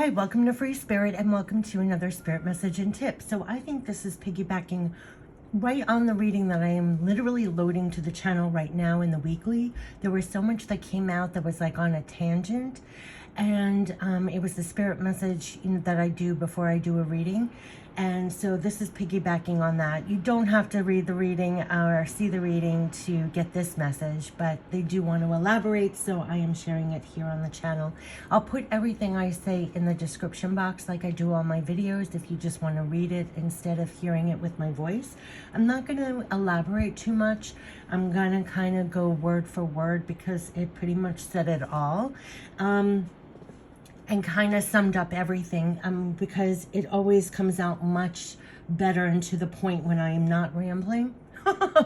Hi, welcome to Free Spirit and welcome to another Spirit Message and Tip. So I think this is piggybacking right on the reading that I am literally loading to the channel right now in the weekly. There was so much that came out that was like on a tangent, and it was the Spirit Message that I do before I do a reading. And so this is piggybacking on that. You don't have to read the reading or see the reading to get this message, but they do want to elaborate, so I am sharing it here on the channel. I'll put everything I say in the description box like I do all my videos if you just want to read it instead of hearing it with my voice. I'm not going to elaborate too much. I'm going to kind of go word for word because it pretty much said it all. And kind of summed up everything because it always comes out much better and to the point when I am not rambling,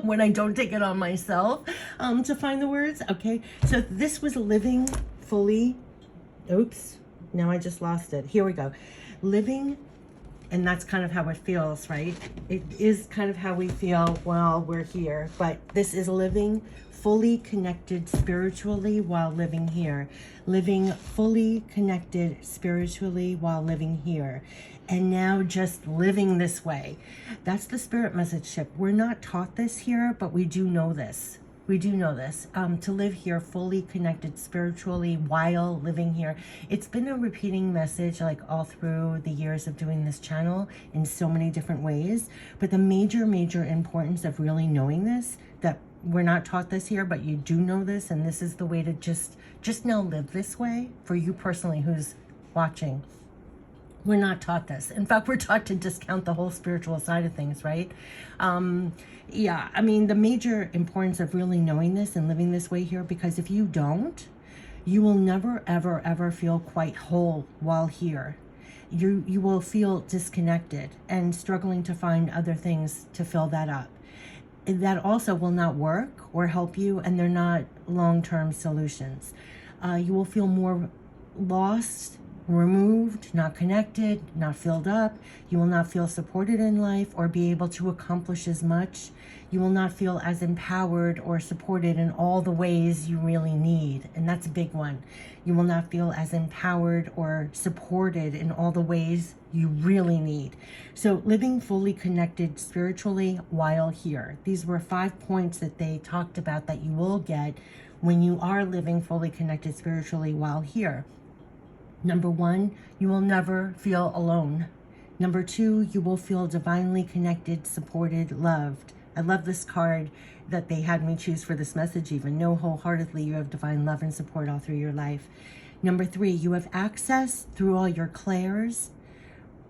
when I don't take it on myself to find the words. Okay, so this was living fully, oops, now I just lost it. Here we go. Living, and that's kind of how it feels, right? It is kind of how we feel while we're here, but this is living fully connected spiritually while living here. Living fully connected spiritually while living here. And now just living this way. That's the Spirit Message ship. We're not taught this here, but we do know this. We do know this, to live here fully connected spiritually while living here. It's been a repeating message like all through the years of doing this channel in so many different ways. But the major importance of really knowing this, that we're not taught this here, but you do know this, and this is the way to just now live this way for you personally who's watching. We're not taught this. In fact, we're taught to discount the whole spiritual side of things, right? Yeah, I mean, the major importance of really knowing this and living this way here, because if you don't, you will never, ever feel quite whole while here. You will feel disconnected and struggling to find other things to fill that up. That also will not work or help you, and they're not long-term solutions. You will feel more lost, removed, not connected, not filled up. You will not feel supported in life or be able to accomplish as much. You will not feel as empowered or supported in all the ways you really need. And that's a big one. You will not feel as empowered or supported in all the ways you really need. So living fully connected spiritually while here. These were 5 points that they talked about that you will get when you are living fully connected spiritually while here. Number 1, you will never feel alone. Number 2, you will feel divinely connected, supported, loved. I love this card that they had me choose for this message even. Know wholeheartedly you have divine love and support all through your life. Number 3, you have access through all your clairs,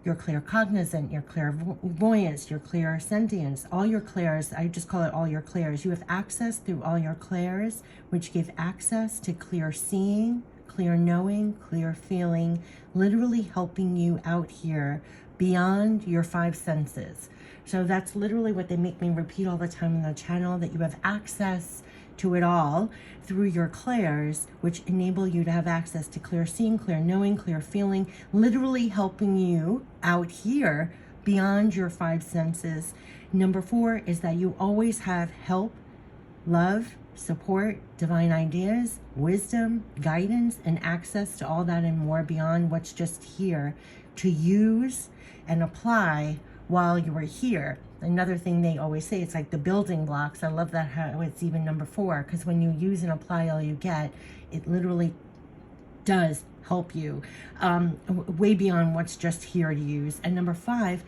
your claircognizant, your clairvoyance, your clairsentience, all your clairs. I just call it all your clairs. You have access through all your clairs, which give access to clear seeing, clear knowing, clear feeling, literally helping you out here beyond your 5 senses. So that's literally what they make me repeat all the time on the channel, that you have access to it all through your clairs, which enable you to have access to clear seeing, clear knowing, clear feeling, literally helping you out here beyond your 5 senses. Number 4 is that you always have help, love, support, divine ideas, wisdom, guidance, and access to all that and more beyond what's just here to use and apply while you are here. Another thing they always say, it's like the building blocks. I love that how it's even number 4, because when you use and apply all you get, it literally does help you way beyond what's just here to use. And number 5,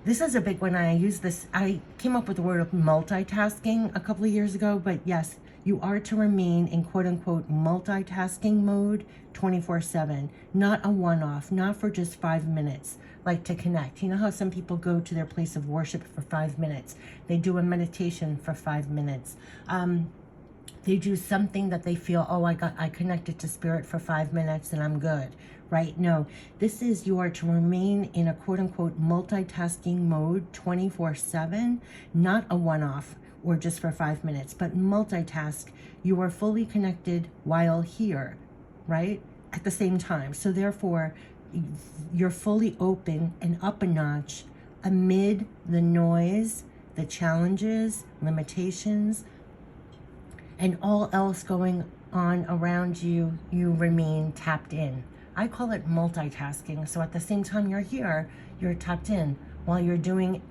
this is a big one. I use this. I came up with the word of multitasking a couple of years ago, but yes, you are to remain in quote unquote multitasking mode 24/7, not a one-off, not for just 5 minutes, like to connect. You know how some people go to their place of worship for 5 minutes? They do a meditation for 5 minutes. They do something that they feel, oh, I connected to spirit for 5 minutes and I'm good, right? No, this is you are to remain in a quote unquote multitasking mode 24/7, not a one-off or just for 5 minutes, but multitask. You are fully connected while here, right? At the same time. So therefore, you're fully open and up a notch amid the noise, the challenges, limitations, and all else going on around you. You remain tapped in. I call it multitasking. So at the same time you're here, you're tapped in while you're doing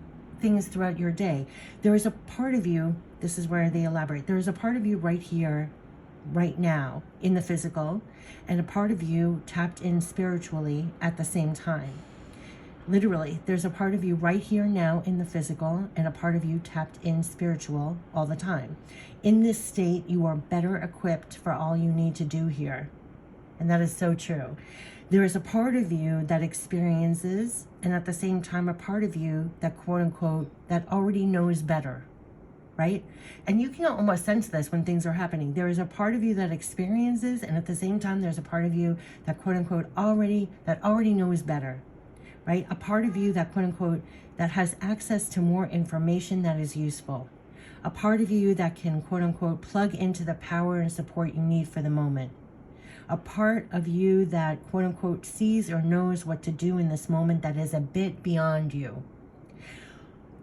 things throughout your day. There is a part of you, this is where they elaborate, there is a part of you right here, right now, in the physical, and a part of you tapped in spiritually at the same time. Literally, there's a part of you right here now in the physical and a part of you tapped in spiritual all the time. In this state, you are better equipped for all you need to do here. And that is so true. There is a part of you that experiences, and at the same time, a part of you that, quote unquote, that already knows better, right? And you can almost sense this when things are happening. There is a part of you that experiences, and at the same time, there's a part of you that, quote unquote, already knows better. Right? A part of you that, quote unquote, that has access to more information that is useful. A part of you that can, quote unquote, plug into the power and support you need for the moment. A part of you that, quote unquote, sees or knows what to do in this moment that is a bit beyond you.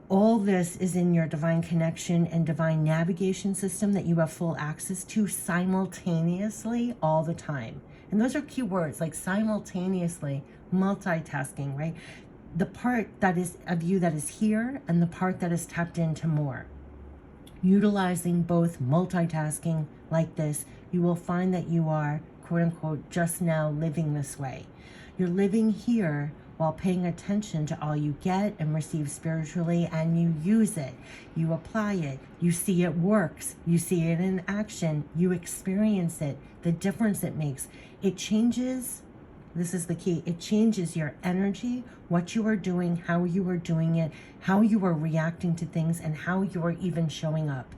All this is in your divine connection and divine navigation system that you have full access to simultaneously all the time. And those are key words, like simultaneously, multitasking, right? The part that is of you that is here and the part that is tapped into more. Utilizing both multitasking like this, you will find that you are, quote unquote, just now living this way. You're living here while paying attention to all you get and receive spiritually, and you use it. You apply it. You see it works. You see it in action. You experience it, the difference it makes. It changes, this is the key, it changes your energy, what you are doing, how you are doing it, how you are reacting to things, and how you are even showing up.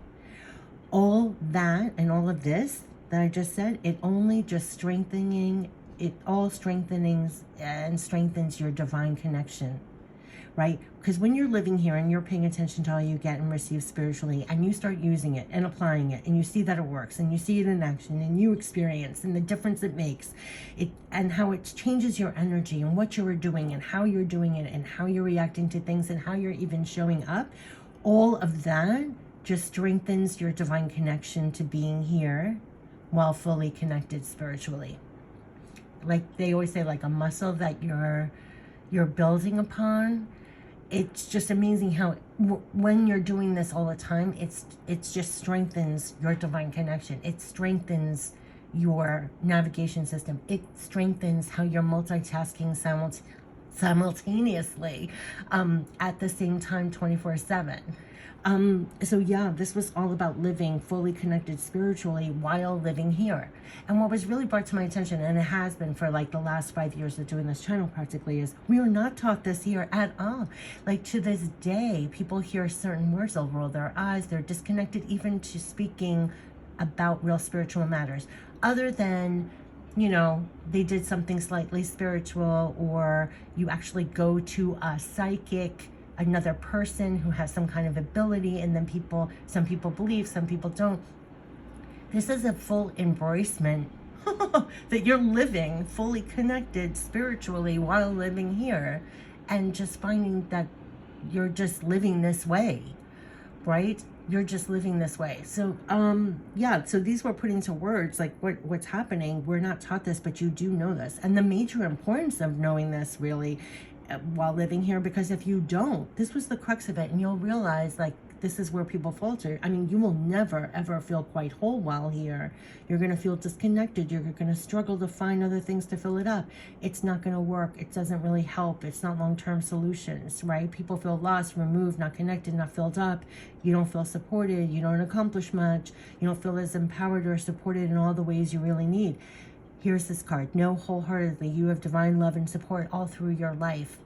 All that and all of this that I just said, it only just strengthening and strengthens your divine connection, right? Because when you're living here and you're paying attention to all you get and receive spiritually, and you start using it and applying it, and you see that it works, and you see it in action, and you experience and the difference it makes, it and how it changes your energy and what you're doing and how you're doing it and how you're reacting to things and how you're even showing up, all of that just strengthens your divine connection to being here while fully connected spiritually. Like they always say, like a muscle that you're building upon. It's just amazing how when you're doing this all the time, it's just strengthens your divine connection. It strengthens your navigation system. It strengthens how you're multitasking simultaneously at the same time 24/7. So yeah, this was all about living fully connected spiritually while living here. And what was really brought to my attention, and it has been for like the last 5 years of doing this channel practically, is we are not taught this here at all. Like to this day, people hear certain words, they'll roll their eyes, they're disconnected even to speaking about real spiritual matters. Other than, you know, they did something slightly spiritual, or you actually go to a psychic, another person who has some kind of ability, and then some people believe, some people don't. This is a full embracement that you're living fully connected spiritually while living here, and just finding that you're just living this way, right? You're just living this way. So yeah, so these were put into words, like what's happening. We're not taught this, but you do know this, and the major importance of knowing this really while living here, because if you don't, this was the crux of it, and you'll realize like this is where people falter. I mean, you will never ever feel quite whole while here. You're going to feel disconnected. You're going to struggle to find other things to fill it up. It's not going to work. It doesn't really help. It's not long-term solutions, right? People feel lost, removed, not connected, not filled up. You don't feel supported. You don't accomplish much. You don't feel as empowered or supported in all the ways you really need. Here's this card. Know wholeheartedly you have divine love and support all through your life.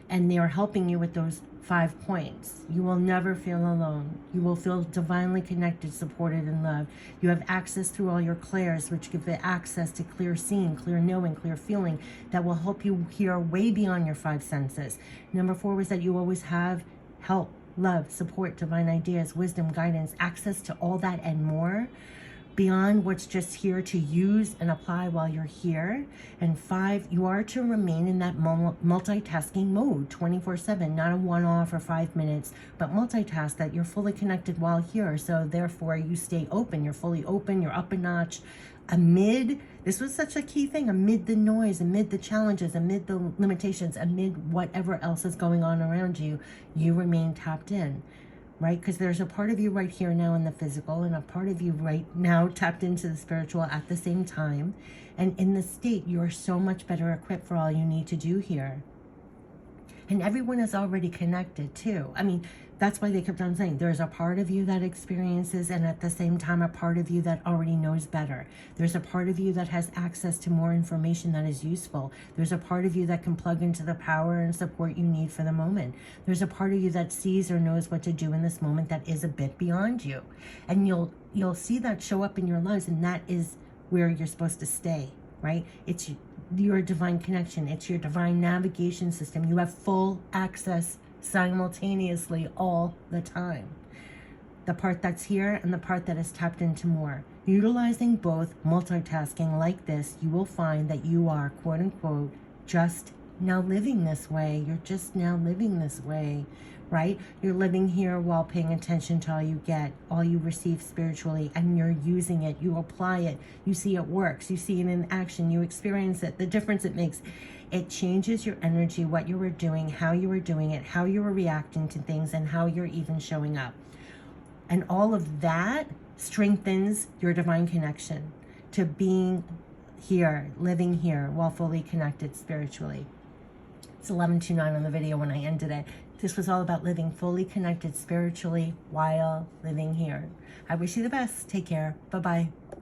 And they are helping you with those 5 points. You will never feel alone. You will feel divinely connected, supported, and loved. You have access through all your clairs, which give it access to clear seeing, clear knowing, clear feeling that will help you hear way beyond your 5 senses. Number 4 was that you always have help, love, support, divine ideas, wisdom, guidance, access to all that and more, beyond what's just here to use and apply while you're here. And 5, you are to remain in that multitasking mode 24/7, not a one-off or 5 minutes, but multitask, that you're fully connected while here. So therefore you stay open, you're fully open, you're up a notch, this was such a key thing, amid the noise, amid the challenges, amid the limitations, amid whatever else is going on around you, you remain tapped in, right? Because there's a part of you right here now in the physical and a part of you right now tapped into the spiritual at the same time. And in the state, you're so much better equipped for all you need to do here. And everyone is already connected too. I mean, that's why they kept on saying there's a part of you that experiences, and at the same time, a part of you that already knows better. There's a part of you that has access to more information that is useful. There's a part of you that can plug into the power and support you need for the moment. There's a part of you that sees or knows what to do in this moment that is a bit beyond you. And you'll see that show up in your lives, and that is where you're supposed to stay, right? It's your divine connection. It's your divine navigation system. You have full access simultaneously all the time. The part that's here and the part that is tapped into more. Utilizing both, multitasking like this, you will find that you are, quote unquote, just now living this way. You're just now living this way, right? You're living here while paying attention to all you get, all you receive spiritually, and you're using it. You apply it. You see it works. You see it in action. You experience it. The difference it makes. It changes your energy, what you were doing, how you were doing it, how you were reacting to things, and how you're even showing up. And all of that strengthens your divine connection to being here, living here while fully connected spiritually. It's 11:29 on the video when I ended it. This was all about living fully connected spiritually while living here. I wish you the best. Take care. Bye-bye.